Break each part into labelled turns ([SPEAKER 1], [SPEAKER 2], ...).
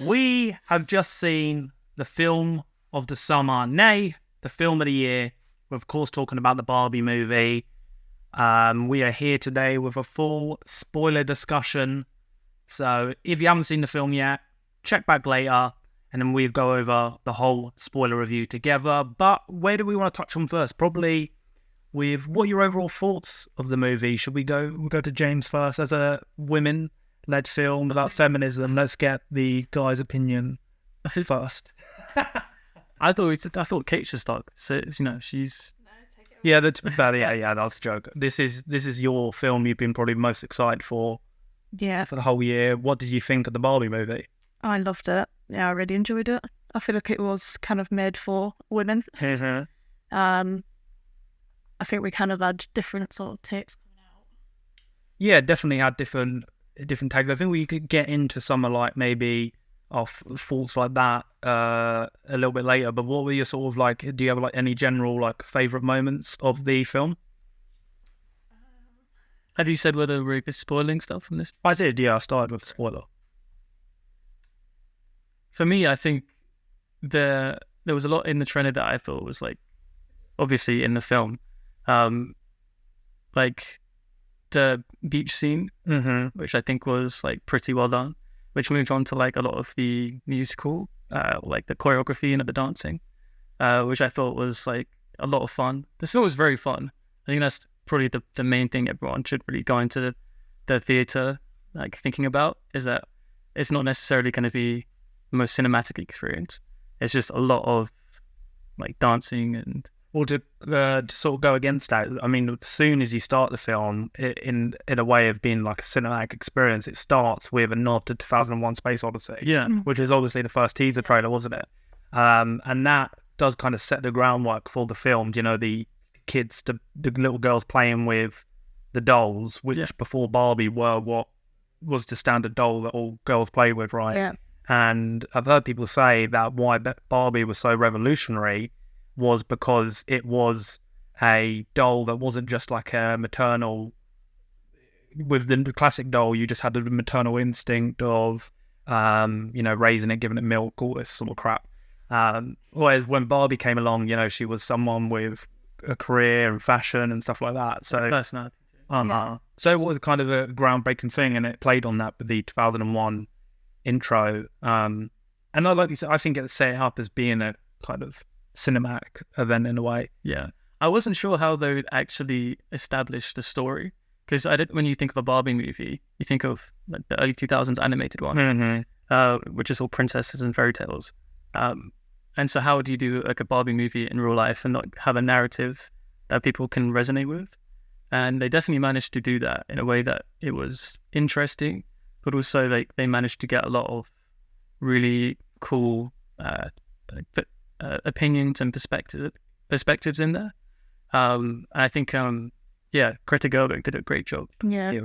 [SPEAKER 1] We have just seen the film of the summer, nay, the film of the year. We're, of course, talking about the Barbie movie. We are here today with a full spoiler discussion. So if you haven't seen the film yet, check back later, and then we'll go over the whole spoiler review together. But where do we want to touch on first? Probably with what are your overall thoughts of the movie? Should we go? We'll go to James first. As a women-led film about feminism, let's get the guy's opinion first.
[SPEAKER 2] I thought Kate should start. So she's.
[SPEAKER 1] Yeah, that's a joke. This is your film you've been probably most excited for.
[SPEAKER 3] Yeah.
[SPEAKER 1] For the whole year. What did you think of the Barbie movie?
[SPEAKER 3] I loved it. Yeah, I really enjoyed it. I feel like it was kind of made for women. I think we kind of had different sort of takes coming out.
[SPEAKER 1] Yeah, definitely had different takes. I think we could get into some of like maybe thoughts like that a little bit later. But what were your sort of like? Do you have like any general like favorite moments of the film?
[SPEAKER 2] Have you said whether we're spoiling stuff from this?
[SPEAKER 1] I did. Yeah, I started with a spoiler.
[SPEAKER 2] For me, I think there was a lot in the trailer that I thought was like obviously in the film. Like the beach scene, which I think was like pretty well done, which moved on to like a lot of the musical, like the choreography and the dancing, which I thought was like a lot of fun. This film was very fun. I think that's probably the main thing everyone should really go into the theatre like thinking about, is that it's not necessarily going to be the most cinematic experience. It's just a lot of like dancing and.
[SPEAKER 1] Or to sort of go against that, I mean, as soon as you start the film, in a way of being like a cinematic experience, it starts with a nod to 2001: Space Odyssey, which is obviously the first teaser trailer, wasn't it? And that does kind of set the groundwork for the film. You know, the kids, the little girls playing with the dolls, which before Barbie were what was the standard doll that all girls play with, right?
[SPEAKER 3] Yeah.
[SPEAKER 1] And I've heard people say that why Barbie was so revolutionary was because it was a doll that wasn't just like a maternal. With the classic doll, you just had the maternal instinct of, raising it, giving it milk, all this sort of crap. Whereas when Barbie came along, she was someone with a career and fashion and stuff like that. So
[SPEAKER 2] personality.
[SPEAKER 1] So it was kind of a groundbreaking thing, and it played on that with the 2001 intro. And like you said, I think it set it up as being a kind of cinematic event in a way.
[SPEAKER 2] Yeah, I wasn't sure how they would actually establish the story, because when you think of a Barbie movie, you think of like the early 2000s animated one, which is all princesses and fairy tales. And so how do you do like a Barbie movie in real life and not have a narrative that people can resonate with? And they definitely managed to do that in a way that it was interesting, but also like they managed to get a lot of really cool opinions and perspectives in there. I think Greta Gerwig did a great job.
[SPEAKER 3] Yeah.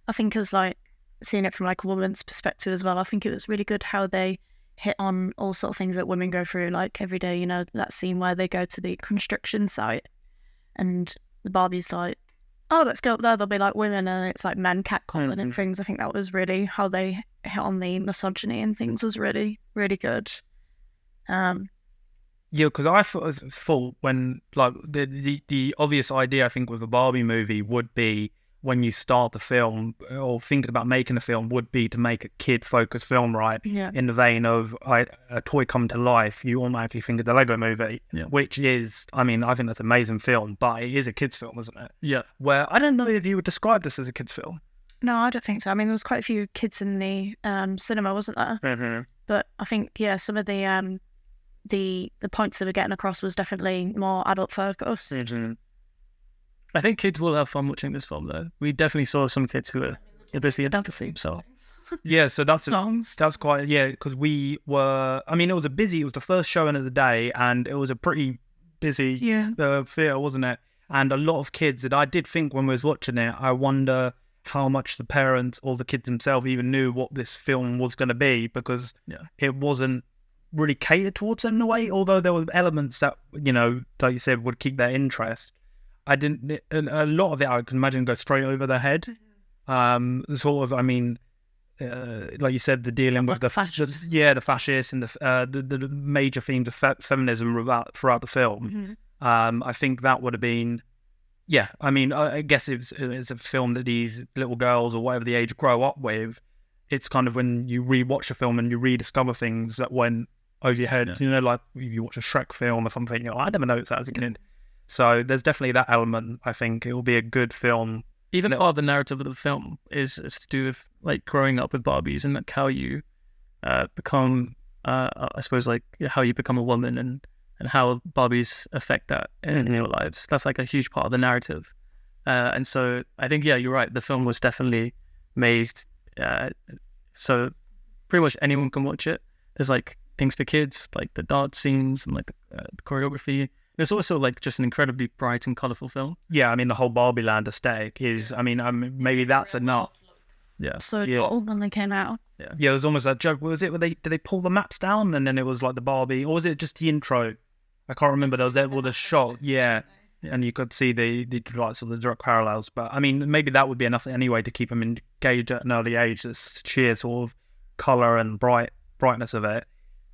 [SPEAKER 3] I think as like seeing it from like a woman's perspective as well, I think it was really good how they hit on all sort of things that women go through like every day. That scene where they go to the construction site and the Barbie's like, oh, let's go up there, there'll be like women, and it's like men catcalling and things. I think that was really how they hit on the misogyny and things was really, really good.
[SPEAKER 1] Yeah, because I thought when like the obvious idea I think with a Barbie movie would be when you start the film or thinking about making a film would be to make a kid-focused film, right?
[SPEAKER 3] Yeah.
[SPEAKER 1] In the vein of a toy come to life, you automatically think of the Lego Movie, which is, I mean, I think that's an amazing film, but it is a kids' film, isn't it?
[SPEAKER 2] Yeah.
[SPEAKER 1] Where I don't know if you would describe this as a kids' film.
[SPEAKER 3] No, I don't think so. I mean, there was quite a few kids in the cinema, wasn't there? But I think some of the points that we're getting across was definitely more adult focused.
[SPEAKER 2] I think kids will have fun watching this film, though. We definitely saw some kids who were obviously dancing. So
[SPEAKER 1] yeah, so that's quite because we were. I mean, it was the first showing of the day, and it was a pretty busy theatre, wasn't it? And a lot of kids. And I did think when we was watching it, I wonder how much the parents or the kids themselves even knew what this film was going to be, because it wasn't really catered towards them in a way, although there were elements that, like you said, would keep their interest. A lot of it I can imagine go straight over their head. I mean, like you said, the dealing with the fascists, the fascists and the major themes of feminism throughout the film. I think that would have been, I mean, I guess it's a film that these little girls or whatever the age grow up with. It's kind of when you rewatch a film and you rediscover things that went over your head. You know, like if you watch a Shrek film or something, you know, I never noticed that as a kid. So there's definitely that element. I think it will be a good film.
[SPEAKER 2] Even part of the narrative of the film is to do with like growing up with Barbies and like how you become, I suppose, like how you become a woman and how Barbies affect that in your lives. That's like a huge part of the narrative. And so I think, you're right. The film was definitely made so pretty much anyone can watch it. There's like things for kids, like the dance scenes and like the choreography. There's also like just an incredibly bright and colourful film. Yeah,
[SPEAKER 1] I mean the whole Barbieland aesthetic is. I mean, maybe that's enough.
[SPEAKER 3] So cool when they came out.
[SPEAKER 1] It was almost a joke. Was it? Did they pull the maps down and then it was like the Barbie, or was it just the intro? I can't remember. There was a shot. And you could see the sort of direct parallels. But I mean, maybe that would be enough anyway to keep them engaged at an early age. This sheer sort of colour and brightness of it.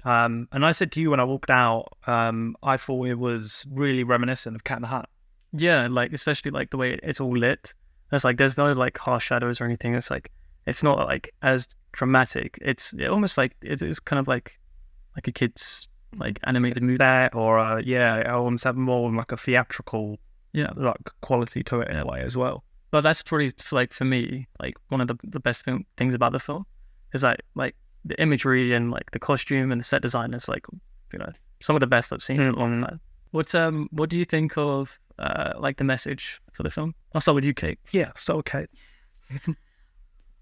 [SPEAKER 1] And I said to you when I walked out, I thought it was really reminiscent of Cat in the Hat.
[SPEAKER 2] Yeah, like especially like the way it's all lit. There's no like harsh shadows or anything. It's like it's not like as dramatic. It's almost like it is kind of like a kid's like animated movie,
[SPEAKER 1] or I almost have more like a theatrical like quality to it in a way as well.
[SPEAKER 2] But that's probably like for me like one of the best things about the film is like the imagery and like the costume and the set design is like, you know, some of the best I've seen on that. What do you think of like the message for the film? I'll start with you, Kate.
[SPEAKER 1] Yeah, start with Kate.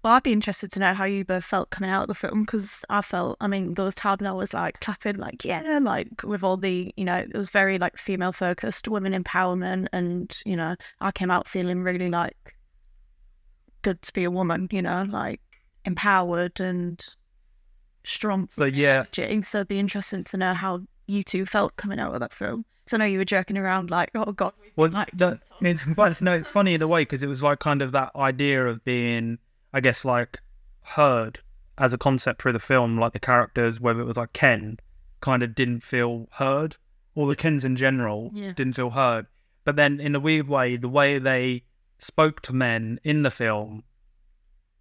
[SPEAKER 3] Well, I'd be interested to know how you both felt coming out of the film, because I mean, there was times I was like clapping, like, like with all the, you know, it was very like female focused, women empowerment. And, you know, I came out feeling really like good to be a woman, you know, like empowered and strong.
[SPEAKER 1] But
[SPEAKER 3] so it'd be interesting to know how you two felt coming out of that film. So I know you were joking around like, oh God.
[SPEAKER 1] Well, it's funny in a way, because it was like kind of that idea of being, I guess, like heard as a concept through the film. Like the characters, whether it was like Ken, kind of didn't feel heard, or the Kens in general didn't feel heard. But then in a weird way, the way they spoke to men in the film,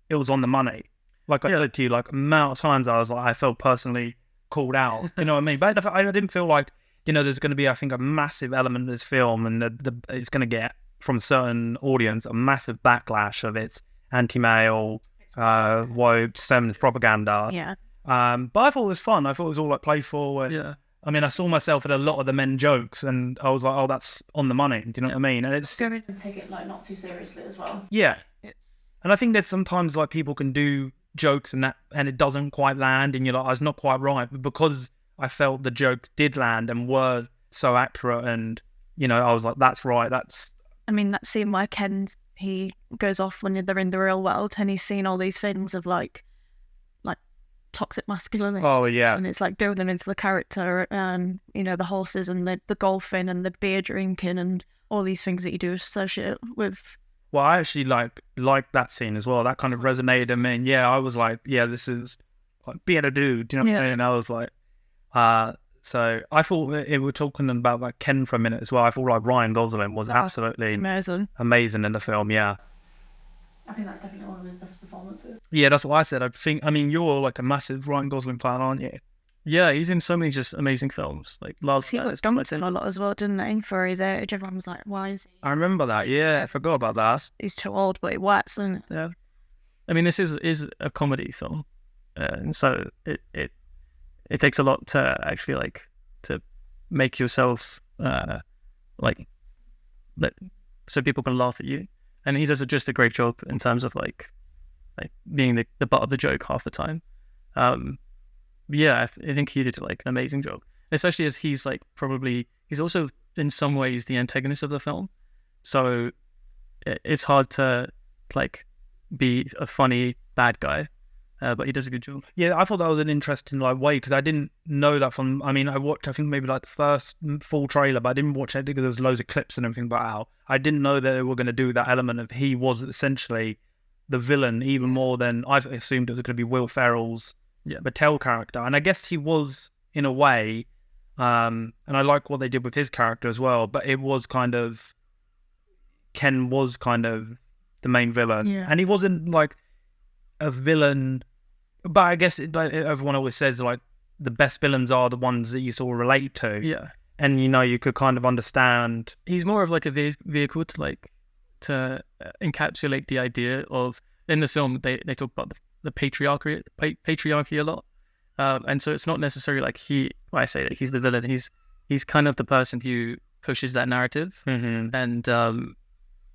[SPEAKER 1] it was on the money. Like I said to you, like amount of times I was like, I felt personally called out. You know what I mean? But I didn't feel like, you know, there's going to be, I think, a massive element of this film, and it's going to get from a certain audience a massive backlash of its anti-male, woke, feminist propaganda.
[SPEAKER 3] Yeah.
[SPEAKER 1] But I thought it was fun. I thought it was all like playful. And, I mean, I saw myself in a lot of the men jokes, and I was like, oh, that's on the money. Do you know what I mean? And it's
[SPEAKER 3] and take it like not too seriously as well.
[SPEAKER 1] Yeah. And I think that sometimes like people can do jokes and it doesn't quite land, and you're like, oh, it's not quite right. But because I felt the jokes did land and were so accurate, and, you know, I was like, that's right.
[SPEAKER 3] I mean, that scene where he goes off when they're in the real world and he's seen all these things of like toxic masculinity.
[SPEAKER 1] Oh yeah.
[SPEAKER 3] And it's like building into the character, and, you know, the horses and the golfing and the beer drinking and all these things that you do associate with.
[SPEAKER 1] Well, I actually like that scene as well. That kind of resonated in me. And I was like, this is like being a dude. Do you know what I mean? And I was like, so I thought we were talking about like Ken for a minute as well. I thought like Ryan Gosling was absolutely amazing in the film. Yeah.
[SPEAKER 3] I think that's definitely one of his best performances.
[SPEAKER 1] Yeah, that's what I said. I mean, you're like a massive Ryan Gosling fan, aren't you?
[SPEAKER 2] Yeah, he's in so many just amazing films. Like last
[SPEAKER 3] he was Gunnzey a lot as well, didn't he? For his age, everyone was like, "Why is he?"
[SPEAKER 1] I remember that. Yeah, I forgot about that.
[SPEAKER 3] He's too old, but it works, isn't it?
[SPEAKER 2] Yeah. I mean, this is a comedy film, and so it takes a lot to actually like to make yourself like so people can laugh at you. And he does just a great job in terms of like being the butt of the joke half the time. I think he did like an amazing job, especially as he's like he's also in some ways the antagonist of the film. So it's hard to like be a funny bad guy, but he does a good job. Yeah,
[SPEAKER 1] I thought that was an interesting like way, because I didn't know that from. I mean, I watched I think maybe like the first full trailer, but I didn't watch it because there was loads of clips and everything. But I didn't know that they were going to do that element of he was essentially the villain even more than I assumed it was going to be Will Ferrell's Mattel character. And I guess he was, in a way, and I like what they did with his character as well, but it was kind of, Ken was kind of the main villain.
[SPEAKER 3] Yeah.
[SPEAKER 1] And he wasn't like a villain, but I guess everyone always says like the best villains are the ones that you sort of relate to.
[SPEAKER 2] Yeah.
[SPEAKER 1] And, you know, you could kind of understand.
[SPEAKER 2] He's more of like a vehicle to encapsulate the idea of, in the film, they talk about the patriarchy a lot. And so it's not necessarily like when I say that he's the villain, he's kind of the person who pushes that narrative.
[SPEAKER 1] Mm-hmm.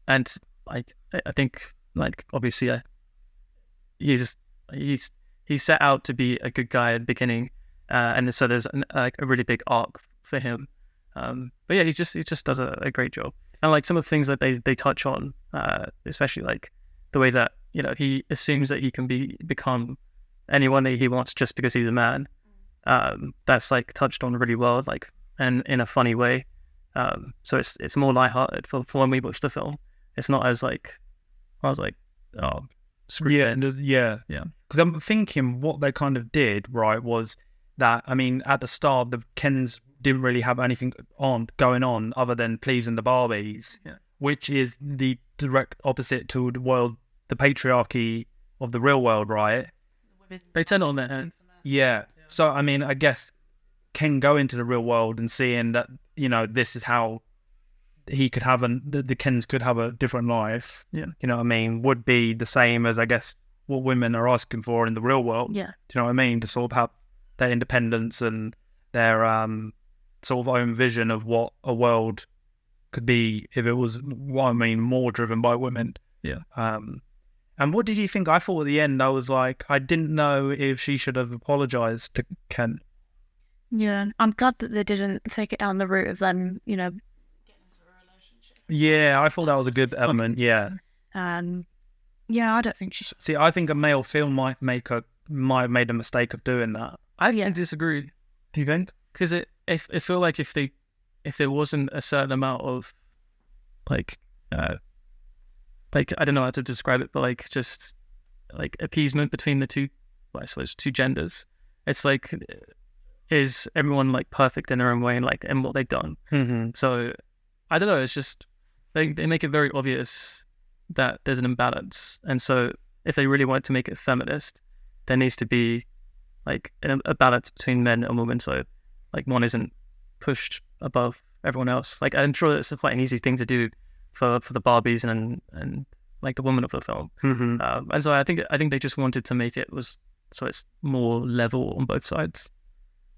[SPEAKER 2] And like, I think, like, obviously he's set out to be a good guy at the beginning. And so there's a really big arc for him. But yeah, he just does a great job. And like some of the things that they touch on, especially like the way that, you know, he assumes that he can become anyone that he wants just because he's a man. That's like touched on really well, like, and in a funny way. So it's more lighthearted for when we watch the film. It's not as like, I was like, oh, screw it.
[SPEAKER 1] Yeah. Because I'm thinking what they kind of did, right, was that, I mean, at the start, the Kens didn't really have anything going on other than pleasing the Barbies, which is the direct opposite to the patriarchy of the real world, right?
[SPEAKER 2] They turn it on their head.
[SPEAKER 1] Yeah. So, I mean, I guess Ken go into the real world and seeing that, you know, this is how he could have the Kens could have a different life.
[SPEAKER 2] Yeah.
[SPEAKER 1] You know what I mean? Would be the same as, I guess, what women are asking for in the real world.
[SPEAKER 3] Yeah.
[SPEAKER 1] Do you know what I mean? To sort of have their independence and their sort of own vision of what a world could be if it was, well, I mean, more driven by women.
[SPEAKER 2] Yeah.
[SPEAKER 1] And what did you think? I thought at the end, I was like, I didn't know if she should have apologized to Ken.
[SPEAKER 3] Yeah, I'm glad that they didn't take it down the route of them, you know, getting into a relationship.
[SPEAKER 1] Yeah, I thought that was a good element. Yeah.
[SPEAKER 3] Yeah, I don't think she should.
[SPEAKER 1] See, I think a male film might have made a mistake of doing that.
[SPEAKER 2] I disagree.
[SPEAKER 1] Do you think?
[SPEAKER 2] Because it feel like if there wasn't a certain amount of like I don't know how to describe it, but like just like appeasement between the two, well, I suppose two genders. It's like, is everyone like perfect in their own way and like in what they've done?
[SPEAKER 1] Mm-hmm.
[SPEAKER 2] So I don't know. It's just they make it very obvious that there's an imbalance, and so if they really want to make it feminist, there needs to be like a balance between men and women. So like one isn't pushed above everyone else. Like I'm sure it's quite an easy thing to do for the Barbies and like the women of the film.
[SPEAKER 1] Mm-hmm.
[SPEAKER 2] And so I think they just wanted to make it so it's more level on both sides.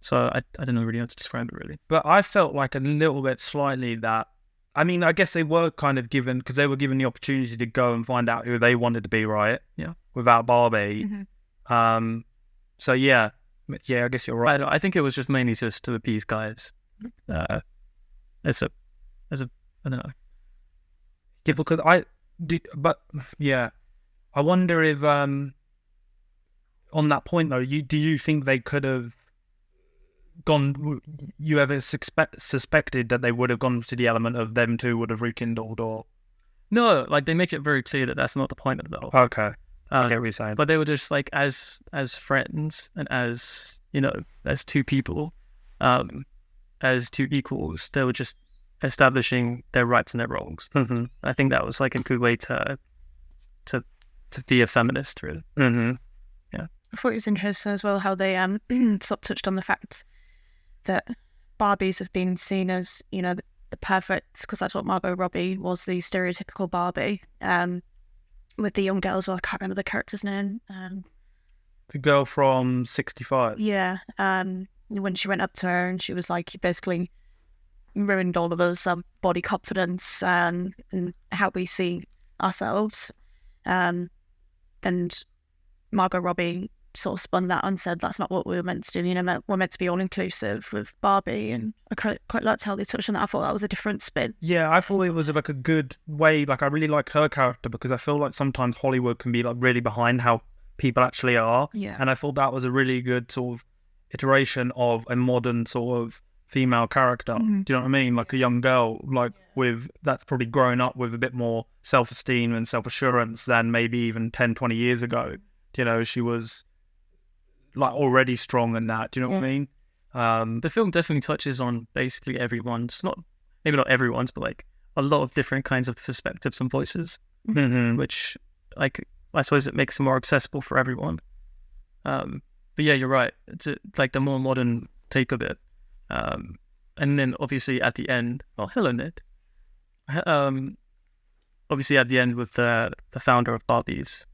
[SPEAKER 2] So I don't know really how to describe it really.
[SPEAKER 1] But I felt like a little bit slightly that, I mean, I guess they were kind of given, because they were given the opportunity to go and find out who they wanted to be, right?
[SPEAKER 2] Yeah.
[SPEAKER 1] Without Barbie.
[SPEAKER 3] Mm-hmm.
[SPEAKER 1] So yeah, I guess you're right.
[SPEAKER 2] I think it was just mainly just to appease guys. I don't know.
[SPEAKER 1] Yeah, because I wonder if on that point though, do you think they could have gone? You ever suspected that they would have gone to the element of them two would have rekindled, or
[SPEAKER 2] no? Like they make it very clear that that's not the point of the whole.
[SPEAKER 1] Okay, I get what you're saying.
[SPEAKER 2] But they were just like as friends and as, you know, as two people, as two equals, they were just establishing their rights and their wrongs.
[SPEAKER 1] Mm-hmm.
[SPEAKER 2] I think that was like a good way to be a feminist, really.
[SPEAKER 1] Mm-hmm.
[SPEAKER 2] Yeah.
[SPEAKER 3] I thought it was interesting as well how they sort of touched on the fact that Barbies have been seen as, you know, the perfect, because that's what Margot Robbie was, the stereotypical Barbie. With the young girls, well, I can't remember the character's name.
[SPEAKER 1] The girl from 65.
[SPEAKER 3] Yeah. When she went up to her and she was like, you basically ruined all of us, body confidence and how we see ourselves. And Margot Robbie sort of spun that and said that's not what we were meant to do. You know, we're meant to be all inclusive with Barbie, and I quite liked how they touched on that. I thought that was a different spin.
[SPEAKER 1] Yeah, I thought it was like a good way. Like I really like her character because I feel like sometimes Hollywood can be like really behind how people actually are.
[SPEAKER 3] Yeah.
[SPEAKER 1] And I thought that was a really good sort of iteration of a modern sort of female character. Do you know what I mean? Like a young girl, like that's probably grown up with a bit more self-esteem and self-assurance than maybe even 10, 20 years ago. You know, she was like already strong in that. Do you know what I mean?
[SPEAKER 2] The film definitely touches on basically everyone's, maybe not everyone's, but like a lot of different kinds of perspectives and voices, which like I suppose it makes it more accessible for everyone. But yeah, you're right. It's like the more modern take of it. And then obviously at the end, Helen did. Obviously at the end with the founder of Barbie's,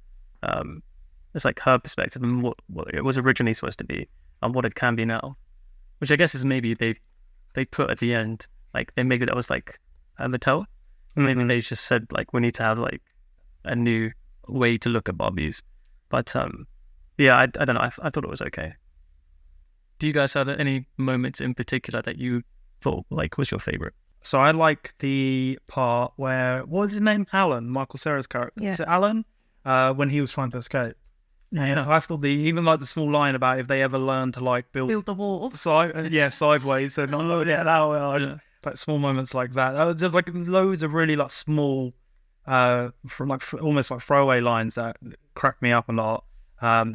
[SPEAKER 2] it's like her perspective and what it was originally supposed to be and what it can be now, which I guess is maybe they put at the end, like maybe that was like the tell, maybe they just said like we need to have like a new way to look at Barbies, but yeah, I don't know, I thought it was okay. Do you guys have any moments in particular that you thought like was your favorite?
[SPEAKER 1] So I like the part where, what was his name? Alan, Michael Cera's character.
[SPEAKER 3] Yeah.
[SPEAKER 1] Was it Alan? When he was trying to escape.
[SPEAKER 2] Yeah.
[SPEAKER 1] I thought even like the small line about if they ever learn to like build
[SPEAKER 3] the wall.
[SPEAKER 1] sideways, so not that way. Like small moments like that. Just like loads of really like small, from like almost like throwaway lines that cracked me up a lot.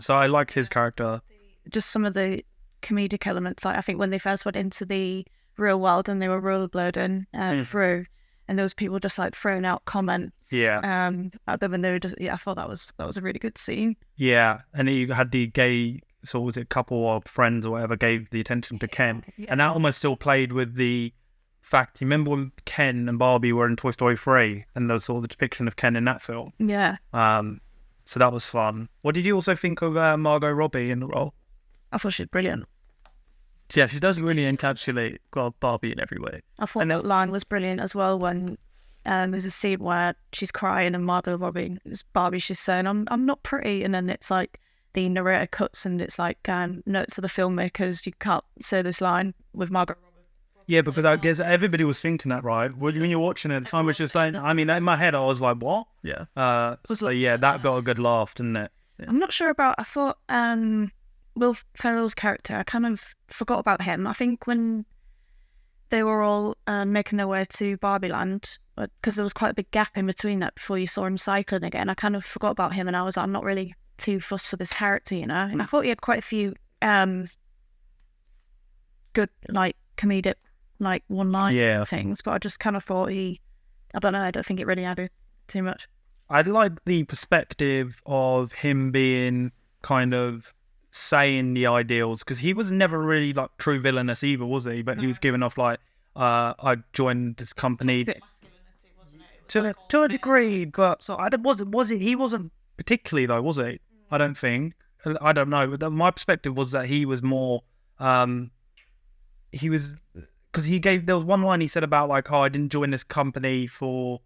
[SPEAKER 1] So I liked his character.
[SPEAKER 3] Just some of the comedic elements. Like I think when they first went into the real world and they were rollerblading through, and there was people just like throwing out comments at them, and they were just, I thought that was a really good scene. Yeah,
[SPEAKER 1] and he had the gay sort of, was it couple or friends or whatever, gave the attention to Ken, and that almost still played with the fact. You remember when Ken and Barbie were in Toy Story 3, and there was sort of the depiction of Ken in that film.
[SPEAKER 3] Yeah.
[SPEAKER 1] So that was fun. What did you also think of Margot Robbie in the role?
[SPEAKER 3] I thought she was brilliant.
[SPEAKER 2] Yeah, she does really encapsulate Barbie in every way.
[SPEAKER 3] I thought that line was brilliant as well when there's a scene where she's crying and Margot Robbie, Barbie, she's saying, I'm not pretty. And then it's like the narrator cuts and it's like notes of the filmmakers, you can't say this line with Margot Robbie.
[SPEAKER 1] Yeah, because I guess everybody was thinking that, right? When you're watching it, at the time was just saying, I mean, in my head, I was like, what?
[SPEAKER 2] Yeah.
[SPEAKER 1] So yeah, that got a good laugh, didn't it?
[SPEAKER 3] Yeah. I'm not sure about, I thought Will Ferrell's character, I kind of forgot about him. I think when they were all making their way to Barbieland, because there was quite a big gap in between that before you saw him cycling again, I kind of forgot about him, and I was like, I'm not really too fussed for this character, you know? And I thought he had quite a few good, like, comedic, like, one-line things, but I just kind of thought I don't know, I don't think it really added too much.
[SPEAKER 1] I like the perspective of him being kind of saying the ideals, because he was never really like true villainous either, was he? But he was giving off like, I joined this company to a degree, but so he wasn't particularly though, was he? I don't think. I don't know. But my perspective was that he was more. He was, because there was one line he said about like, I didn't join this company for,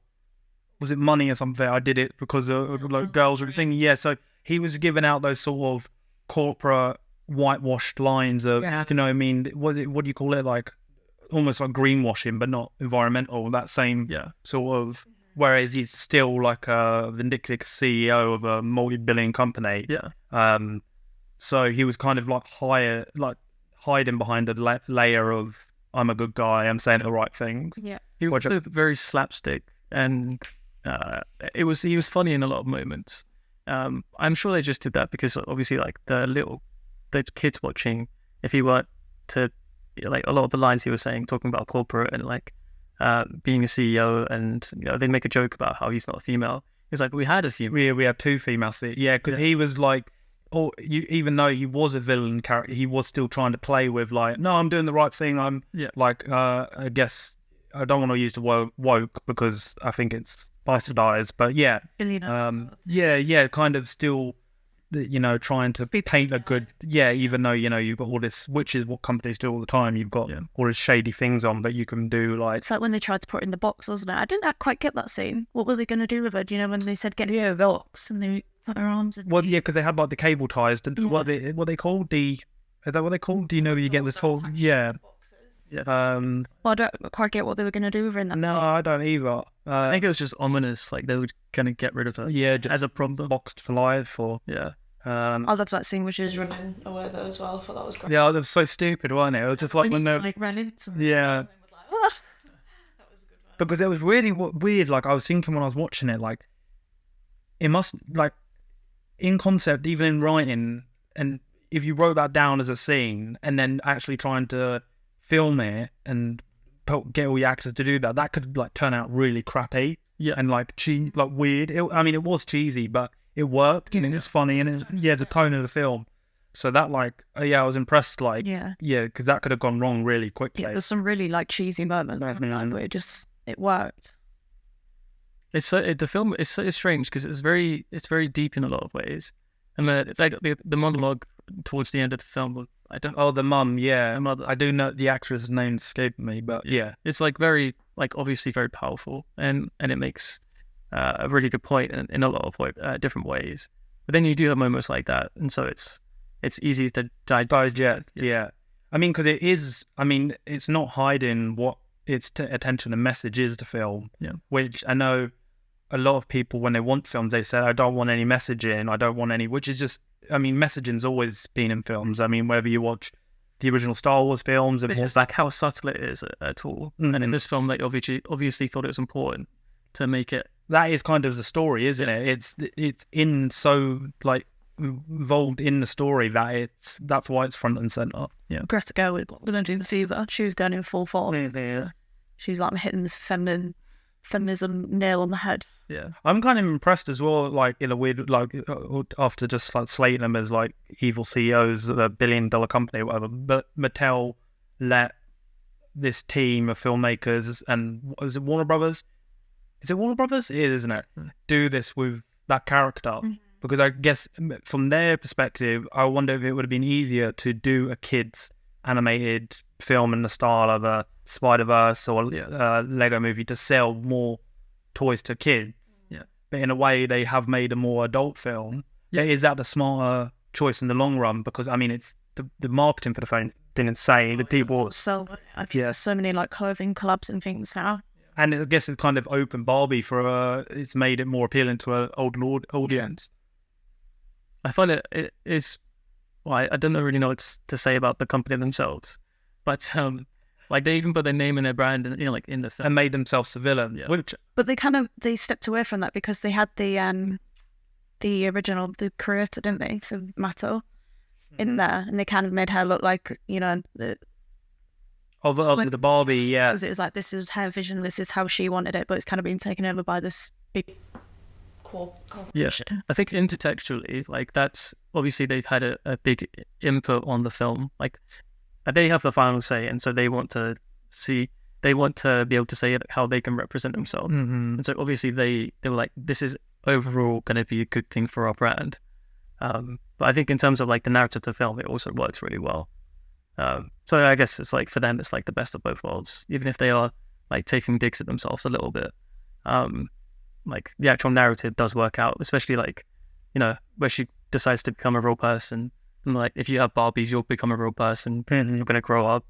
[SPEAKER 1] was it money or something? I did it because like girls or everything. Yeah, so he was giving out those sort of corporate whitewashed lines of, you know what I mean, what do you call it, like almost like greenwashing but not environmental, that same sort of, whereas he's still like a vindictive CEO of a multi-billion company. So he was kind of like hiding behind a layer of, I'm a good guy, I'm saying the right things.
[SPEAKER 2] He was also very slapstick, and he was funny in a lot of moments. I'm sure they just did that because obviously like the kids watching, if he were to, like, a lot of the lines he was saying, talking about corporate and like being a CEO, and you know, they make a joke about how he's not a female. He's like, we had a female.
[SPEAKER 1] We had two female CEOs. Yeah, because he was like, even though he was a villain character, he was still trying to play with like, no, I'm doing the right thing. I'm like, I guess I don't want to use the word woke because I think it's bastardized, but kind of still, you know, trying to paint a good, even though, you know, you've got all this, which is what companies do all the time, you've got all these shady things on, but you can do like...
[SPEAKER 3] It's like when they tried to put her in the box, wasn't it? I didn't quite get that scene. What were they going to do with her? Do you know when they said get in the box and they put her arms in?
[SPEAKER 1] Well, because they had like the cable ties, what they called? Is that what they called? Do you know you get this whole...
[SPEAKER 3] Well, I don't quite get what they were going to do with her in that scene.
[SPEAKER 1] I don't either.
[SPEAKER 2] I think it was just ominous, like they were going to get rid of her.
[SPEAKER 1] Just
[SPEAKER 2] as a problem.
[SPEAKER 1] Boxed for life, or...
[SPEAKER 3] I loved that scene where she was running away though as well. I thought that was great.
[SPEAKER 1] Yeah, that was so stupid, wasn't it? It was just like when they
[SPEAKER 3] like ran into her
[SPEAKER 1] yeah.
[SPEAKER 3] and was like, "Ah." That was a good one.
[SPEAKER 1] Because it was really weird. Like I was thinking when I was watching it, like it must like in concept, even in writing, and if you wrote that down as a scene and then actually trying to film it and get all the actors to do that, that could like turn out really crappy.
[SPEAKER 2] Yeah.
[SPEAKER 1] And like weird. I mean, it was cheesy, but it worked and it was funny and the tone of the film. So that like, I was impressed. Like, because that could have gone wrong really quickly.
[SPEAKER 3] Yeah, there's some really like cheesy moments, but it worked.
[SPEAKER 2] The film is so strange because it's very deep in a lot of ways, and it's like the monologue towards the end of the film.
[SPEAKER 1] The mum,
[SPEAKER 2] the mother.
[SPEAKER 1] I do know the actress' name escaped me, but yeah,
[SPEAKER 2] it's like very like obviously very powerful, and it makes a really good point in a lot of different ways. But then you do have moments like that, and so it's easy to digest.
[SPEAKER 1] Yeah. I mean, because it is. I mean, it's not hiding what its attention and message is to film.
[SPEAKER 2] Yeah.
[SPEAKER 1] Which I know a lot of people when they want films, they say, "I don't want any messaging. I don't want any." Which is just. I mean, messaging's always been in films. I mean, whether you watch the original Star Wars films,
[SPEAKER 2] it's like how subtle it is at all.
[SPEAKER 1] Mm-hmm.
[SPEAKER 2] And in this film, they obviously thought it was important to make it.
[SPEAKER 1] That is kind of the story, isn't it? It's in so like involved in the story that that's why it's front and center.
[SPEAKER 3] Yeah. Greta Gerwig going to do this either. She was going in full force.
[SPEAKER 1] Yeah.
[SPEAKER 3] She was like hitting this feminism nail on the head.
[SPEAKER 2] Yeah,
[SPEAKER 1] I'm kind of impressed as well. Like in a weird, like after just like slating them as like evil CEOs of a $1 billion company or whatever, but Mattel let this team of filmmakers and is it Warner Brothers? Is it Warner Brothers? It is, isn't it? Do this with that character because I guess from their perspective, I wonder if it would have been easier to do a kids animated film in the style of a Spider-Verse or Lego movie to sell more toys to kids.
[SPEAKER 2] Yeah.
[SPEAKER 1] But in a way, they have made a more adult film. Yeah. Is that the smarter choice in the long run? Because, I mean, it's the marketing for the film has been insane. The people...
[SPEAKER 3] So, I think there's so many, like, clothing collabs and things now.
[SPEAKER 1] And I guess it's kind of opened Barbie for it's made it more appealing to an older audience.
[SPEAKER 2] I find it is... Well, I don't really know what to say about the company themselves. But, like, they even put their name and their brand, and, like, in the film.
[SPEAKER 1] And made themselves a villain.
[SPEAKER 2] Yeah.
[SPEAKER 3] But they stepped away from that because they had the original, the creator, didn't they? So, Mattel, in there. And they kind of made her look like, the
[SPEAKER 1] Barbie, yeah.
[SPEAKER 3] Because it was like, this is her vision, this is how she wanted it, but it's kind of been taken over by this big corporation.
[SPEAKER 2] Yeah, I think intertextually, like, that's, obviously they've had a big input on the film. Like, they have the final say, and so they want to be able to say how they can represent themselves.
[SPEAKER 1] Mm-hmm.
[SPEAKER 2] And so obviously they were like, this is overall going to be a good thing for our brand. But I think in terms of like the narrative of the film, it also works really well. So I guess it's like for them, it's like the best of both worlds, even if they are like taking digs at themselves a little bit. Like the actual narrative does work out, especially like, where she decides to become a real person. And like, if you have Barbies, you'll become a real person.
[SPEAKER 1] Mm-hmm.
[SPEAKER 2] You're going to grow up.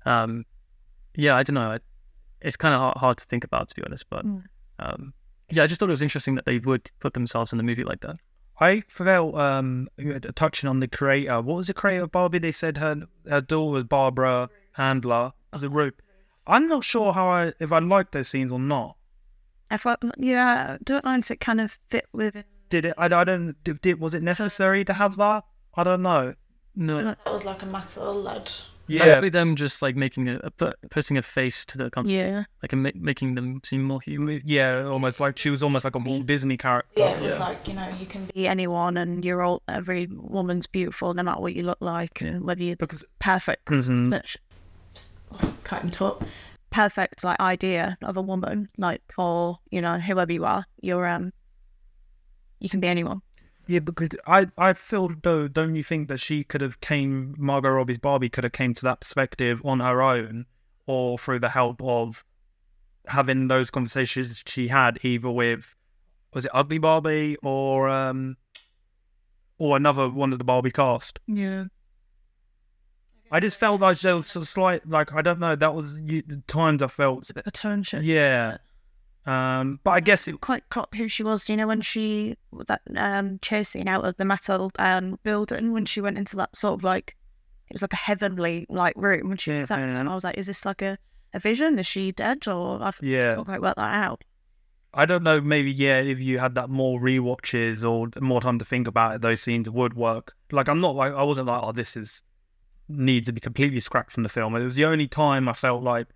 [SPEAKER 2] I don't know. It's kind of hard to think about, to be honest. But I just thought it was interesting that they would put themselves in the movie like that.
[SPEAKER 1] I forgot, touching on the creator. What was the creator of Barbie? They said her daughter was Barbara Handler. Was it Ruth? I'm not sure if I liked those scenes or not.
[SPEAKER 3] I thought, I don't know if it kind of fit with it.
[SPEAKER 1] Did it? I don't. Was it necessary to have that? I don't know.
[SPEAKER 2] No,
[SPEAKER 3] that was like a Mattel led.
[SPEAKER 1] Yeah,
[SPEAKER 2] probably them just like making putting a face to the company.
[SPEAKER 3] Yeah,
[SPEAKER 2] like making them seem more human.
[SPEAKER 1] Yeah, almost like she was almost like a Walt Disney character.
[SPEAKER 3] Yeah, it was like you can be anyone, and every woman's beautiful, no matter what you look like, and whether you're perfect.
[SPEAKER 1] Mm-hmm.
[SPEAKER 3] Can't talk. Perfect like idea of a woman, like, or whoever you are, you can be anyone.
[SPEAKER 1] Yeah, because I feel though, don't you think that Margot Robbie's Barbie could have came to that perspective on her own, or through the help of having those conversations she had either with, was it Ugly Barbie or another one of the Barbie cast?
[SPEAKER 3] Yeah.
[SPEAKER 1] I just felt like there was a slight, like, I don't know, that was the times I felt.
[SPEAKER 3] It's a bit of a tone shift.
[SPEAKER 1] Yeah. But I guess it,
[SPEAKER 3] Quite clock who she was. Do you know when she that chasing out of the metal building when she went into that sort of like it was like a heavenly like room when she was that, and I was like, is this like a vision? Is she dead or I've not quite worked that out.
[SPEAKER 1] I don't know. Maybe if you had that more rewatches or more time to think about it, those scenes would work. Like I wasn't like, oh, this needs to be completely scrapped from the film. It was the only time I felt like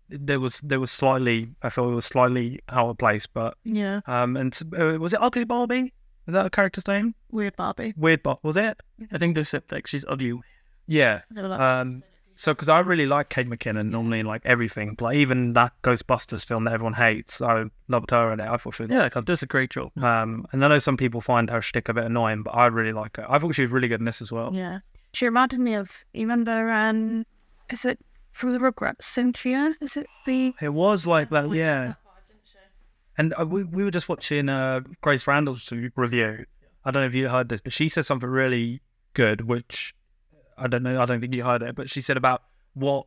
[SPEAKER 1] there was slightly. I felt it was slightly out of place. But
[SPEAKER 3] Yeah.
[SPEAKER 1] and was it Ugly Barbie? Is that a character's name?
[SPEAKER 3] Weird Barbie.
[SPEAKER 1] Weird Barbie, was it?
[SPEAKER 2] I think they said like she's ugly.
[SPEAKER 1] Yeah.
[SPEAKER 3] They were like,
[SPEAKER 1] So because I really like Kate McKinnon normally in like everything, like even that Ghostbusters film that everyone hates, I loved her in it. I thought she was
[SPEAKER 2] Does a great job.
[SPEAKER 1] and I know some people find her shtick a bit annoying, but I really like her. I thought she was really good in this as well.
[SPEAKER 3] Yeah. She reminded me of, you remember, is it from the Rugrats, Cynthia? Is it the...
[SPEAKER 1] It was like that, yeah. And we were just watching Grace Randall's review. I don't know if you heard this, but she said something really good, which I don't know, I don't think you heard it, but she said about what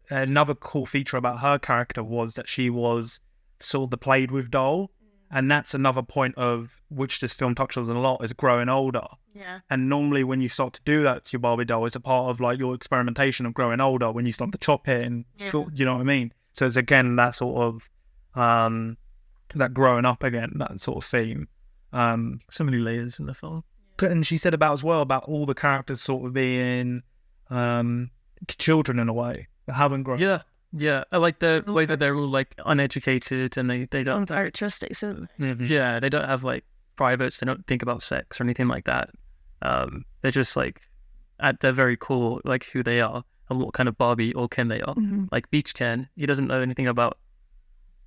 [SPEAKER 1] another cool feature about her character was that she was sort of the played with doll. And that's another point of which this film touches on a lot is growing older.
[SPEAKER 3] Yeah.
[SPEAKER 1] And normally when you start to do that to your Barbie doll, it's a part of like your experimentation of growing older when you start to chop it and you know what I mean? So it's again that sort of that growing up again, that sort of theme.
[SPEAKER 2] So many layers in the film.
[SPEAKER 1] And she said about as well about all the characters sort of being children in a way that haven't grown.
[SPEAKER 2] Yeah, I like the way that they're all like uneducated and they don't
[SPEAKER 3] characteristics.
[SPEAKER 2] Yeah, they don't have like privates. They don't think about sex or anything like that. They're just like at their very core, like who they are and what kind of Barbie or Ken they are.
[SPEAKER 3] Mm-hmm.
[SPEAKER 2] Like Beach Ken, he doesn't know anything about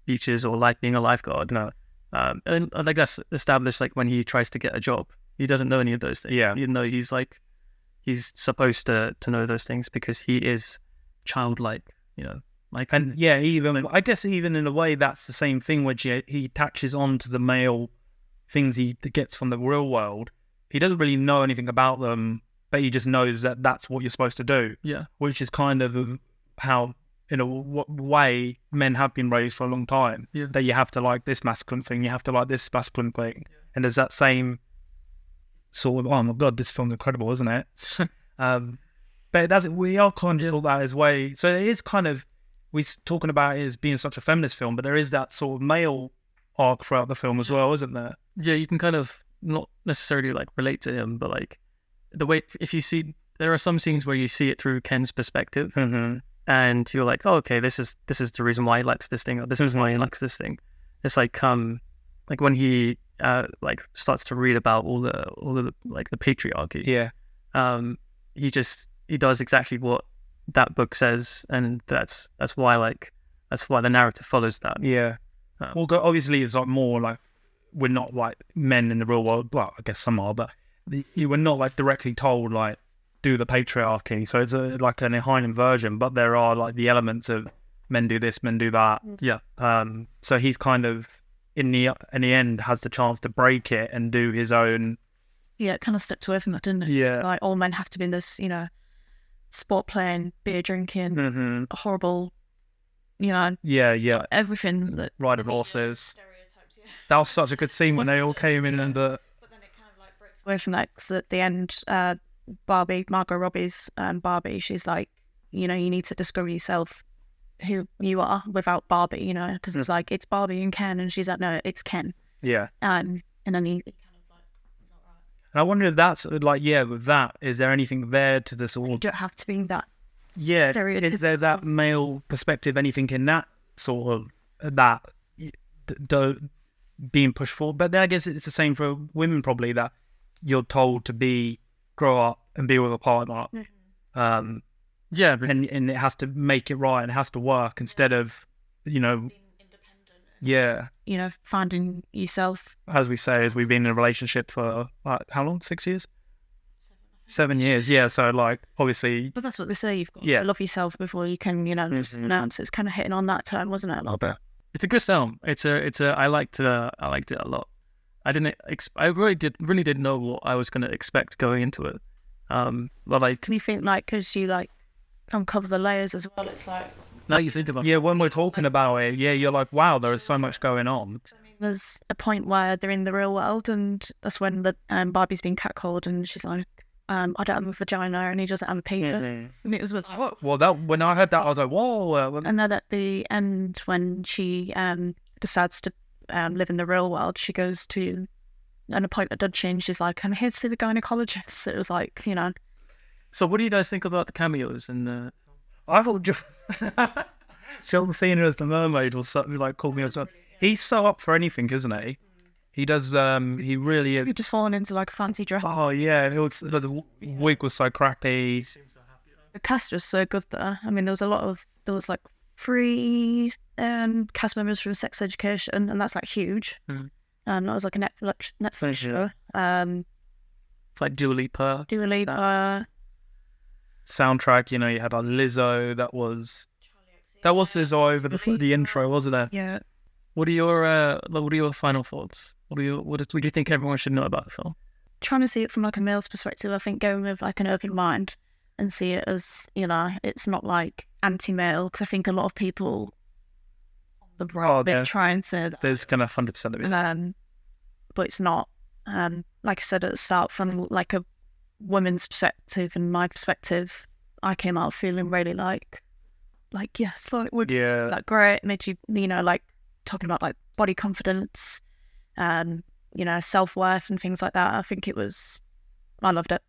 [SPEAKER 2] beaches or like being a lifeguard.
[SPEAKER 1] No.
[SPEAKER 2] And I think that's established like when he tries to get a job. He doesn't know any of those things.
[SPEAKER 1] Yeah.
[SPEAKER 2] Even though he's supposed to know those things because he is childlike, you know. Like,
[SPEAKER 1] and yeah, even I guess even in a way that's the same thing, which he attaches on to the male things he gets from the real world. He doesn't really know anything about them, but he just knows that that's what you're supposed to do.
[SPEAKER 2] Yeah,
[SPEAKER 1] which is kind of how, in a way, men have been raised for a long time.
[SPEAKER 2] Yeah.
[SPEAKER 1] That you have to like this masculine thing, you have to like this masculine thing, and there's that same sort of, oh my god, this film's incredible, isn't it? But we are kind of that as way. So it is kind of. We're talking about it as being such a feminist film, but there is that sort of male arc throughout the film as well, isn't there?
[SPEAKER 2] Yeah, you can kind of not necessarily like relate to him, but like the way if you see, there are some scenes where you see it through Ken's perspective, and you're like, oh, okay, this is the reason why he likes this thing, or this is why he likes this thing. It's like when he like starts to read about all the like the patriarchy.
[SPEAKER 1] Yeah.
[SPEAKER 2] He does exactly what that book says, and that's why the narrative follows that.
[SPEAKER 1] Yeah. Well, obviously it's like more like we're not like men in the real world. Well, I guess some are, but you were not like directly told like do the patriarchy. So it's like an Heinlein version, but there are like the elements of men do this, men do that.
[SPEAKER 2] Yeah.
[SPEAKER 1] So he's kind of in the end has the chance to break it and do his own.
[SPEAKER 3] Yeah, it kind of stepped away from that, didn't it?
[SPEAKER 1] Yeah.
[SPEAKER 3] Like all men have to be in this, you know, sport playing, beer drinking, horrible, you know, everything that
[SPEAKER 1] Ride of horses. Stereotypes, yeah. That was such a good scene when they all came in and
[SPEAKER 3] but then it kind of like breaks away from that because at the end, Margot Robbie's Barbie, she's like, you know, you need to discover yourself, who you are without Barbie, you know, because it's like it's Barbie and Ken, and she's like, no, it's Ken.
[SPEAKER 1] Yeah.
[SPEAKER 3] And then he.
[SPEAKER 1] And I wonder if that's like, with that, is there anything there to the sort of...
[SPEAKER 3] You don't have to be that.
[SPEAKER 1] Yeah, is there that male perspective, anything in that sort of, that being pushed forward? But then I guess it's the same for women probably, that you're told to grow up and be with a partner.
[SPEAKER 2] Yeah.
[SPEAKER 1] And it has to make it right and it has to work instead of, you know...
[SPEAKER 3] Being independent.
[SPEAKER 1] Yeah.
[SPEAKER 3] You know, finding yourself.
[SPEAKER 1] As we say, as we've been in a relationship for, how long? 6 years? 7 years, yeah. So, like, obviously...
[SPEAKER 3] But that's what they say. You've got to love yourself before you can, you know, announce. It's kind of hitting on that term, wasn't it? A little bit.
[SPEAKER 2] It's a good film. I liked it a lot. I really didn't know what I was going to expect going into it. But like...
[SPEAKER 3] Can you think, like, because you, like, uncover the layers as well, it's like,
[SPEAKER 2] Now you think about it.
[SPEAKER 1] Yeah, when we're talking about it, yeah, you're like, wow, there is so much going on.
[SPEAKER 3] There's a point where they're in the real world, and that's when the Barbie's been catcalled, and she's like, I don't have a vagina, and he doesn't have a penis. And it was like, whoa.
[SPEAKER 1] Well, when I heard that, I was like, whoa.
[SPEAKER 3] And then at the end, when she decides to live in the real world, she goes to an appointment duchy, and she's like, I'm here to see the gynecologist. So it was like,
[SPEAKER 2] So what do you guys think about the cameos? And
[SPEAKER 1] I thought Shelton as the mermaid was something like called me as well. He's so up for anything, isn't he? He does. He really is.
[SPEAKER 3] You've just fallen into like a fancy dress.
[SPEAKER 1] Oh yeah, it was, the wig was so crappy.
[SPEAKER 3] The cast was so good there. I mean, there was like 3 cast members from Sex Education, and that's like huge. That was like a Netflix show.
[SPEAKER 2] it's like Dua Lipa.
[SPEAKER 1] Soundtrack, you had like Lizzo. That was Lizzo over the intro, wasn't it?
[SPEAKER 3] Yeah.
[SPEAKER 2] What are your final thoughts? What do you think everyone should know about the film?
[SPEAKER 3] Trying to see it from like a male's perspective, I think going with like an open mind and see it as, it's not like anti-male, because I think a lot of people on the right bit try and say that.
[SPEAKER 1] There's kind of 100% of it.
[SPEAKER 3] But it's not. Like I said at the start, from like a woman's perspective and my perspective, I came out feeling really like yes, like like great, made you, like talking about like body confidence and self-worth and things like that. I think I loved it.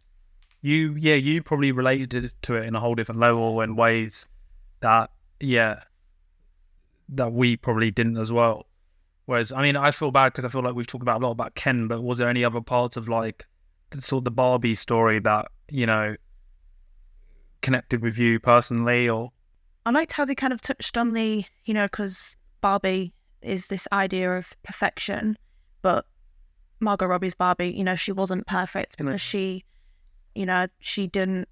[SPEAKER 1] You probably related to it in a whole different level in ways that we probably didn't as well. Whereas, I mean, I feel bad because I feel like we've talked about a lot about Ken, but was there any other parts of like the Barbie story that, connected with you personally? Or
[SPEAKER 3] I liked how they kind of touched on the, because Barbie is this idea of perfection, but Margot Robbie's Barbie, she wasn't perfect because she didn't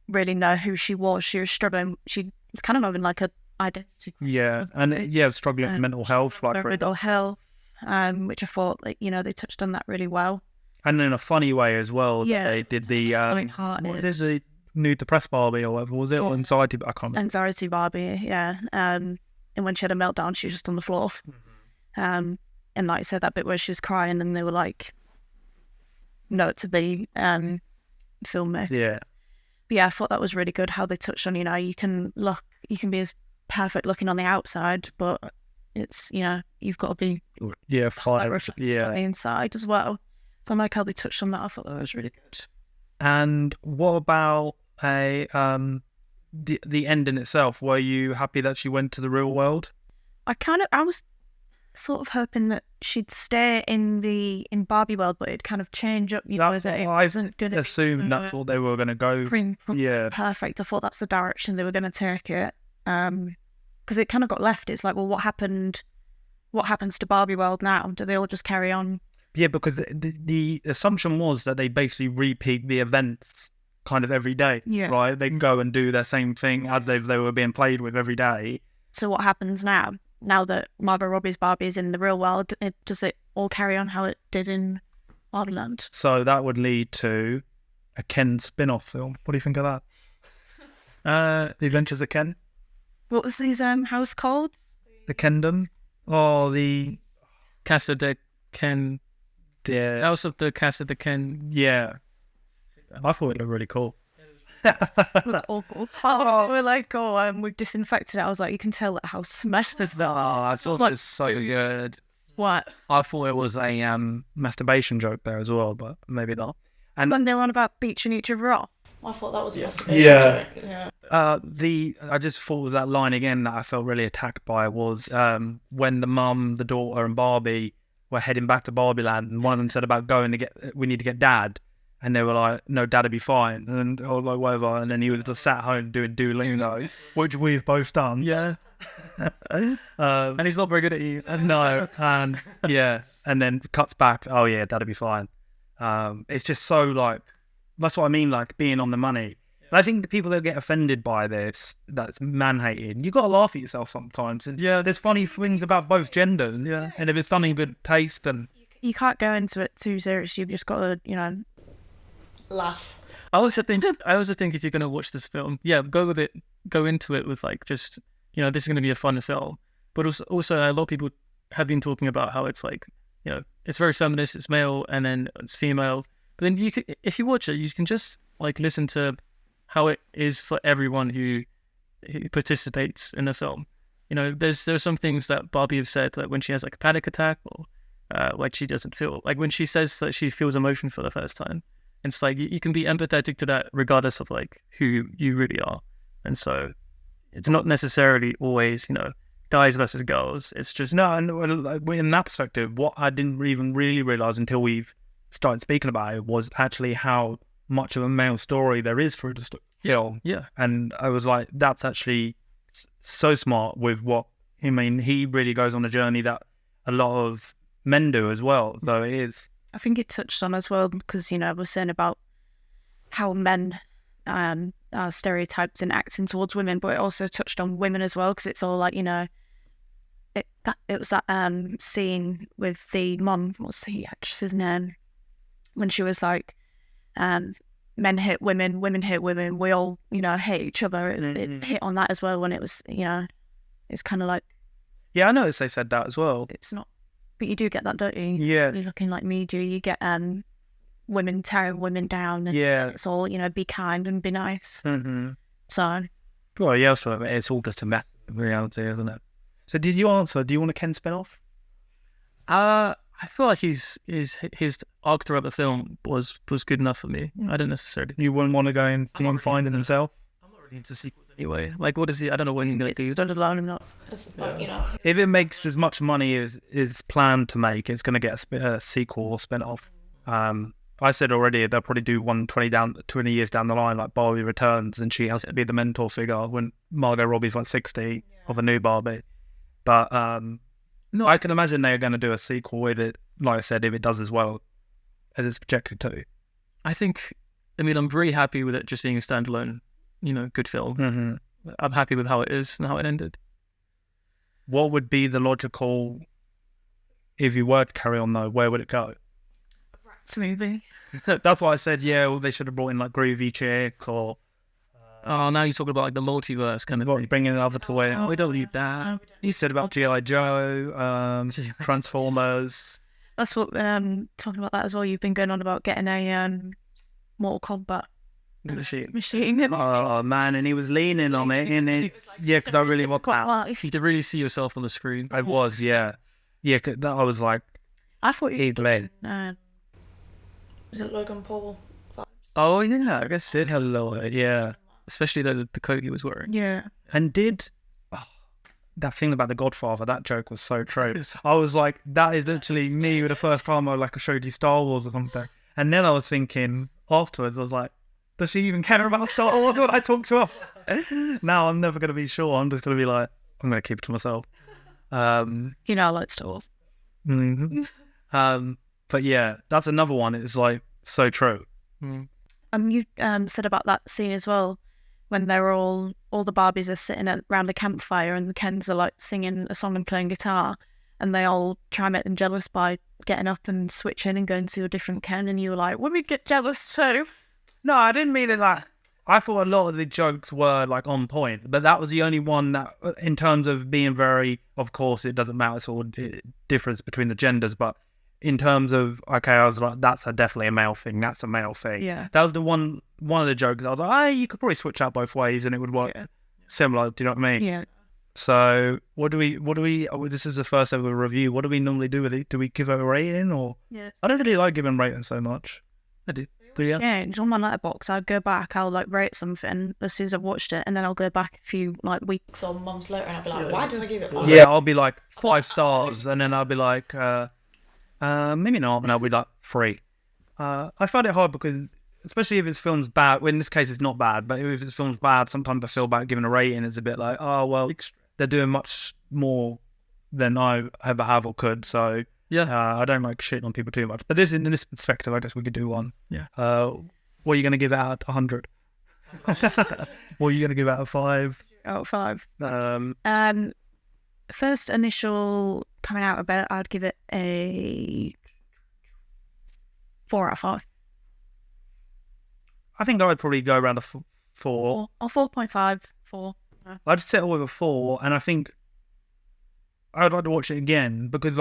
[SPEAKER 3] really know who she was. She was struggling. She was kind of having like a identity crisis.
[SPEAKER 1] Struggling with mental health,
[SPEAKER 3] mental health, which I thought they touched on that really well,
[SPEAKER 1] and in a funny way as well. They did the what is it, new depressed Barbie or whatever was it, or anxiety? I can't remember.
[SPEAKER 3] Anxiety Barbie, and when she had a meltdown, she was just on the floor. And like I said, that bit where she was crying, and they were like, note to the filmmakers.
[SPEAKER 1] Yeah.
[SPEAKER 3] But yeah, I thought that was really good how they touched on, you can be as perfect looking on the outside, but it's, you've got to be on the inside as well. So I like how they touched on that. I thought that was really good.
[SPEAKER 1] And what about the ending itself? Were you happy that she went to the real world?
[SPEAKER 3] I was sort of hoping that she'd stay in Barbie world, but it'd kind of change up, that it wasn't going to
[SPEAKER 1] assume that's what they were going to go.
[SPEAKER 3] Perfect. I thought that's the direction they were going to take it. Because it kind of got left. It's like, well, what happens to Barbie world now? Do they all just carry on?
[SPEAKER 1] Yeah, because the assumption was that they basically repeat the events kind of every day, right? They go and do their same thing as they were being played with every day.
[SPEAKER 3] So what happens now? Now that Margot Robbie's Barbie is in the real world, does it all carry on how it did in Barbieland?
[SPEAKER 1] So that would lead to a Ken spin-off film. What do you think of that? The Adventures of Ken?
[SPEAKER 3] What was these house called?
[SPEAKER 1] The Kendom? Oh, the
[SPEAKER 2] Casa de Ken.
[SPEAKER 1] Yeah.
[SPEAKER 2] House of the Casa de Ken.
[SPEAKER 1] Yeah. I thought it looked really cool.
[SPEAKER 3] Awful. We're like, we've disinfected it. I was like, you can tell that house smashed this.
[SPEAKER 1] No, I thought it was so good.
[SPEAKER 3] What?
[SPEAKER 1] I thought it was a masturbation joke there as well, but maybe not. And
[SPEAKER 3] when they're on about beaching each other off. I thought that was a masturbation joke. Yeah.
[SPEAKER 1] I just thought that line again that I felt really attacked by was when the mum, the daughter, and Barbie were heading back to Barbieland, and one of them said about we need to get Dad. And they were like, no, Dad'd be fine. And or like whatever. And then he was just sat home doing Duolingo, which we've both done.
[SPEAKER 2] Yeah. And he's not very good at you.
[SPEAKER 1] No. And and then cuts back. Oh yeah, Dad'd be fine. It's just so like, that's what I mean, like being on the money. And I think the people that get offended by this, that's man-hating, you got to laugh at yourself sometimes. And there's funny things about both genders. Yeah. And if it's funny with taste and...
[SPEAKER 3] You can't go into it too serious. You've just got to, laugh.
[SPEAKER 2] I also think if you're going to watch this film, go into it with like just this is going to be a fun film. But also a lot of people have been talking about how it's like, it's very feminist, it's male, and then it's female. But then if you watch it, you can just like listen to how it is for everyone who participates in the film. There's some things that Barbie have said, like when she has like a panic attack, or like she doesn't feel, like when she says that she feels emotion for the first time. It's like you can be empathetic to that regardless of like who you really are. And so it's not necessarily always, guys versus girls. It's just...
[SPEAKER 1] No, and in that perspective, what I didn't even really realise until we've started speaking about it was actually how much of a male story there is for the film.
[SPEAKER 2] Yeah.
[SPEAKER 1] And I was like, that's actually so smart with what... I mean, he really goes on a journey that a lot of men do as well. So it is...
[SPEAKER 3] I think it touched on as well because, I was saying about how men are stereotyped in acting towards women, but it also touched on women as well because it's all like, it was that scene with the mum, what's the actress's name, when she was like, men hit women, women hit women, we all, hate each other. It hit on that as well when it was, it's kind of like...
[SPEAKER 1] Yeah, I noticed they said that as well.
[SPEAKER 3] It's not... But you do get that, don't you?
[SPEAKER 1] Yeah.
[SPEAKER 3] You're looking like me, do you get women tearing women down, and it's all, be kind and be nice.
[SPEAKER 1] Mm-hmm.
[SPEAKER 3] So...
[SPEAKER 1] Well, yeah, so it's all just a method of reality, isn't it? So did you answer, do you want a Ken spin-off?
[SPEAKER 2] I feel like his arc throughout the film was good enough for me. I didn't necessarily...
[SPEAKER 1] You wouldn't want to go and find it himself?
[SPEAKER 2] I'm not really into sequels anyway. Like, what is he... I don't know what he's going to do. Don't allow him not...
[SPEAKER 1] If it makes as much money as is planned to make, it's going to get a sequel or spin-off. I said already they'll probably do one 20 years down the line, like Barbie Returns, and she has to be the mentor figure when Margot Robbie's like 60 of a new Barbie. But no, I can imagine they're going to do a sequel with it, like I said, if it does as well as it's projected to.
[SPEAKER 2] I'm very happy with it just being a standalone, good film.
[SPEAKER 1] Mm-hmm.
[SPEAKER 2] I'm happy with how it is and how it ended.
[SPEAKER 1] What would be the logical, if you were to carry on though, where would it go?
[SPEAKER 3] It's a movie.
[SPEAKER 1] That's why I said, well, they should have brought in like Groovy Chick or...
[SPEAKER 2] Oh, now you're talking about like the multiverse kind of thing.
[SPEAKER 1] Bringing another toy.
[SPEAKER 2] Oh, we don't need that.
[SPEAKER 1] You said about G.I. Joe, Transformers.
[SPEAKER 3] That's what, talking about that as well, you've been going on about getting a Mortal Kombat machine.
[SPEAKER 1] Oh, man, and he was leaning on it. And because I really want that.
[SPEAKER 2] You could really see yourself on the screen.
[SPEAKER 1] I was, yeah. Yeah, I was like...
[SPEAKER 3] I thought
[SPEAKER 1] he'd led.
[SPEAKER 3] Was it Logan Paul vibes?
[SPEAKER 2] Oh, yeah, I guess
[SPEAKER 1] it had a little bit, yeah.
[SPEAKER 2] Especially the coat he was wearing.
[SPEAKER 3] Yeah.
[SPEAKER 1] And that thing about the Godfather, that joke was so true. I was like, that is literally me the first time I showed you Star Wars or something. And then I was thinking afterwards, I was like, does she even care about Star Wars when I talk to her? Now I'm never going to be sure. I'm just going to be like, I'm going to keep it to myself.
[SPEAKER 3] I like Star Wars.
[SPEAKER 1] Mm-hmm. But yeah, that's another one. It's like so true.
[SPEAKER 3] You said about that scene as well, when they're all the Barbies are sitting around the campfire and the Kens are like singing a song and playing guitar, and they all try and make them jealous by getting up and switching and going to a different Ken, and you were like, women get jealous too.
[SPEAKER 1] No, I didn't mean it like... I thought a lot of the jokes were like on point, but that was the only one that, in terms of being very... Of course, it doesn't matter, it's all difference between the genders, but in terms of, okay, I was like, that's definitely a male thing, that's a male thing.
[SPEAKER 3] Yeah.
[SPEAKER 1] That was the one of the jokes I was like, you could probably switch out both ways and it would work similar, do you know what I mean?
[SPEAKER 3] Yeah.
[SPEAKER 1] So, what do we, this is the first ever review, what do we normally do with it? Do we give it a rating or?
[SPEAKER 3] Yes.
[SPEAKER 1] I don't really like giving ratings so much.
[SPEAKER 2] I do.
[SPEAKER 1] Yeah.
[SPEAKER 3] Change on my letterbox. I'll go back. I'll rate something as soon as I've watched it, and then I'll go back a few weeks or months later, and I'll be like, "Why did I give it?"
[SPEAKER 1] Yeah, I'll be like 5 stars, and then I'll be like, maybe not, and I'll be like 3. I find it hard because, especially if it's film's bad. Well, in this case, it's not bad, but if it's film's bad, sometimes I feel bad giving a rating. It's a bit like, oh well, they're doing much more than I ever have or could. So.
[SPEAKER 2] Yeah,
[SPEAKER 1] I don't like shitting on people too much. But in this perspective, I guess we could do one.
[SPEAKER 2] Yeah.
[SPEAKER 1] What are you going to give out of 100? What are you going to give out of 5?
[SPEAKER 3] Out of 5. First initial coming out of it, I'd give it a 4 out of 5.
[SPEAKER 1] I think I'd probably go around a 4.
[SPEAKER 3] Or 4.5, 4.
[SPEAKER 1] I'd settle with a 4, and I think I'd like to watch it again because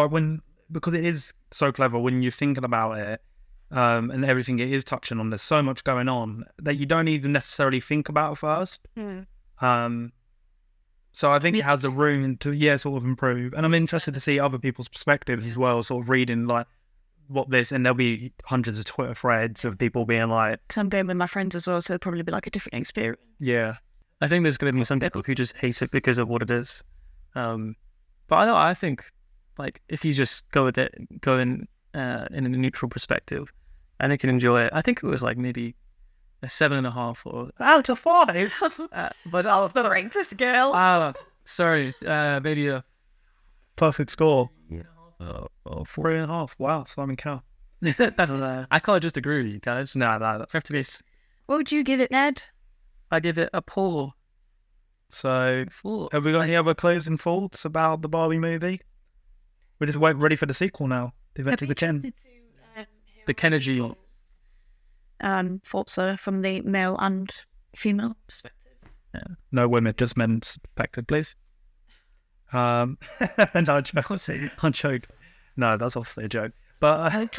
[SPEAKER 1] because it is so clever when you're thinking about it, and everything it is touching on. There's so much going on that you don't even necessarily think about first. So I think it has a room to sort of improve, and I'm interested to see other people's perspectives as well. Sort of reading like and there'll be hundreds of Twitter threads of people being like,
[SPEAKER 3] So I'm going with my friends as well, so it'll probably be like a different experience.
[SPEAKER 1] yeah.
[SPEAKER 2] I think there's going to be some people who just hate it because of what it is. But I think like if you just go in a neutral perspective, and you can enjoy it. I think it was like maybe a 7.5 or
[SPEAKER 1] Out of 5.
[SPEAKER 2] but I'll
[SPEAKER 3] rank this girl.
[SPEAKER 2] sorry, maybe a
[SPEAKER 1] Perfect score. 4.5. Wow, Simon Cowell.
[SPEAKER 2] I can't just agree with you guys.
[SPEAKER 1] No, that's
[SPEAKER 2] Have to be.
[SPEAKER 3] What would you give it, Ned?
[SPEAKER 2] I give it a poor
[SPEAKER 1] so.
[SPEAKER 2] 4.
[SPEAKER 1] Have we got any other closing thoughts about the Barbie movie? We're just ready for the sequel now. The Adventure of the Chen.
[SPEAKER 2] The Kennedy.
[SPEAKER 3] Thoughts from the male and female perspective.
[SPEAKER 1] No women, just men's perspective, please. And I'm joking. No, that's obviously a joke. But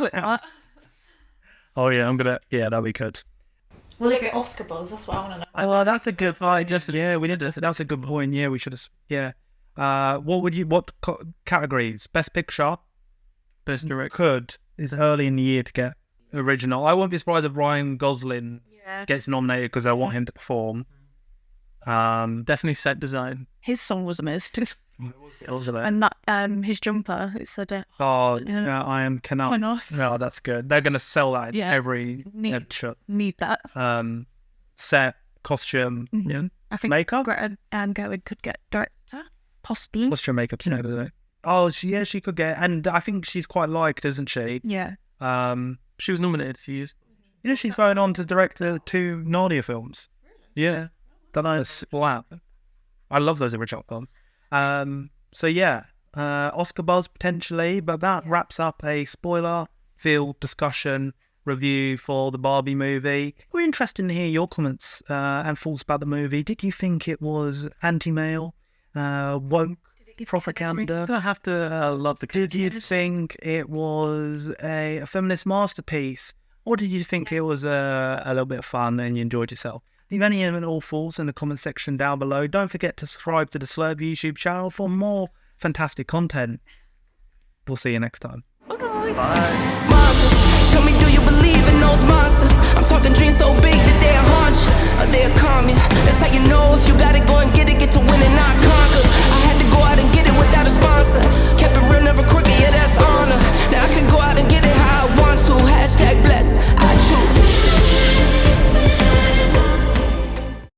[SPEAKER 1] oh yeah, that'd be good.
[SPEAKER 3] Will it get Oscar buzz? That's what I want to know.
[SPEAKER 2] Well, that's a good point.
[SPEAKER 1] We need to. That's a good point. Yeah, we should have. Yeah. What categories? Best Picture.
[SPEAKER 2] Best Director.
[SPEAKER 1] Could is early in the year to get original. I won't be surprised if Ryan Gosling gets nominated because I want him to perform.
[SPEAKER 2] Definitely set design.
[SPEAKER 3] His song was amazing. And that his jumper, it said
[SPEAKER 1] I am cannot.
[SPEAKER 3] Why not?
[SPEAKER 1] No, that's good. They're gonna sell that in every shot.
[SPEAKER 3] Need that.
[SPEAKER 1] Set, costume,
[SPEAKER 3] I think
[SPEAKER 1] makeup.
[SPEAKER 3] Greta Gerwig could get director, possibly.
[SPEAKER 1] Costume makeup, Oh, she could get, and I think she's quite liked, isn't she?
[SPEAKER 3] Yeah.
[SPEAKER 2] She was nominated a few years.
[SPEAKER 1] She's going on to direct 2 Narnia films. Yeah, that is slap. I love those original films. Oscar buzz potentially, but that wraps up a spoiler-filled discussion review for the Barbie movie. We're interested to hear your comments and thoughts about the movie. Did you think it was anti-male, woke, propaganda?
[SPEAKER 2] You don't have to love the.
[SPEAKER 1] Did you think it was a feminist masterpiece, or did you think it was a little bit of fun and you enjoyed yourself? Leave any and all thoughts in the comment section down below. Don't forget to subscribe to the SLUURP YouTube channel for more fantastic content. We'll see you next time.
[SPEAKER 3] Bye.
[SPEAKER 4] Monsters, tell me, do you believe in those monsters? I'm talking dreams so big that they'll haunt you, or they'll calm you. That's how you know if you got it, go and get it, get to win and not conquer. I had